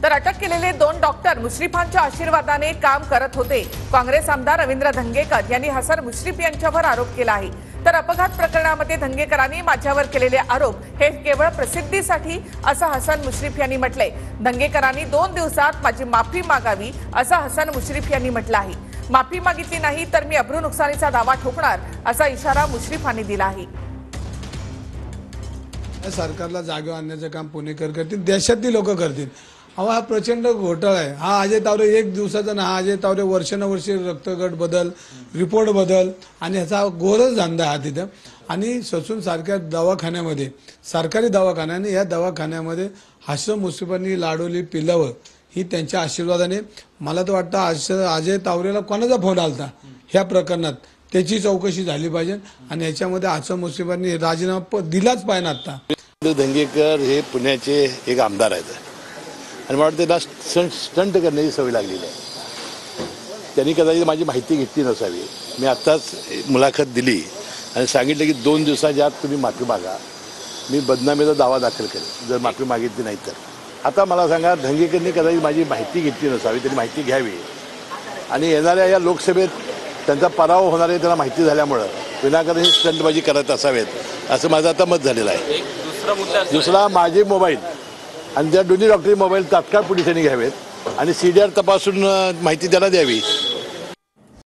तर अटक केलेले 2 डॉक्टर मुश्रीफांच्या आशीर्वादाने काम करत होते। काँग्रेस आमदार रवींद्र धंगेकर यांनी हसन मुश्रीफ यांच्यावर आरोप केला आहे। तर अपघात प्रकरणामध्ये धंगेकरांनी माझ्यावर केलेले आरोप हे केवळ प्रसिद्धीसाठी असं हसन मुश्रीफ यांनी म्हटलंय। धंगेकरांनी 2 दिवसात माझी माफी मागावी असं हसन मुश्रीफ यांनी म्हटलं आहे। माफी मागितली नाही तर मी अब्रू नुकसानीचा दावा ठोकणार असा इशारा मुश्रीफांनी दिला आहे। सरकारला जागे आणण्याचं काम पुणेकर करतील, देशातली लोक करतील। हा प्रचंड घोटाळा आहे। हा अजय तावरे एक दिवसाचा ना, हा अजय तावरे वर्षानुवर्षे रक्तगट बदल, रिपोर्ट बदल आणि ह्याचा गोरच धंदा हा तिथं। आणि ससून सारख्या दवाखान्यामध्ये, सरकारी दवाखान्याने, या दवाखान्यामध्ये हसन मुश्रीफांनी लाडोली पिल्लावर ही त्यांच्या आशीर्वादाने, मला तर वाटतं अजय तावरेला कोणाचा फोन आलता ह्या प्रकरणात त्याची चौकशी झाली पाहिजे आणि याच्यामध्ये हसन मुश्रीफांनी राजीनामा दिलाच पाहिजे। आता धंगेकर हे पुण्याचे एक आमदार आहेत आणि मला वाटतं त्याला स्टंट करण्याची सवय लागलेली आहे। त्यांनी कदाचित माझी माहिती घेतली नसावी। मी आत्ताच मुलाखत दिली आणि सांगितलं की 2 दिवसाच्या आत तुम्ही माफी मागा, मी बदनामीचा दावा दाखल करेन जर माफी मागितली नाही तर। आता मला सांगा, धंगेकरनी कदाचित माझी माहिती घेतली नसावी, त्यांनी माहिती घ्यावी आणि येणाऱ्या या लोकसभेत त्यांचा पराभव होणार आहे त्यांना माहिती झाल्यामुळं विनाकारण ही स्टंटबाजी करत असावेत असं माझं आता मत झालेलं आहे। दुसरा, माझे मोबाईल आणि त्या दोन्ही डॉक्टरी मोबाईल तात्काळ पोलिसांनी घ्यावेत आणि CDR तपासून माहिती त्यांना द्यावी।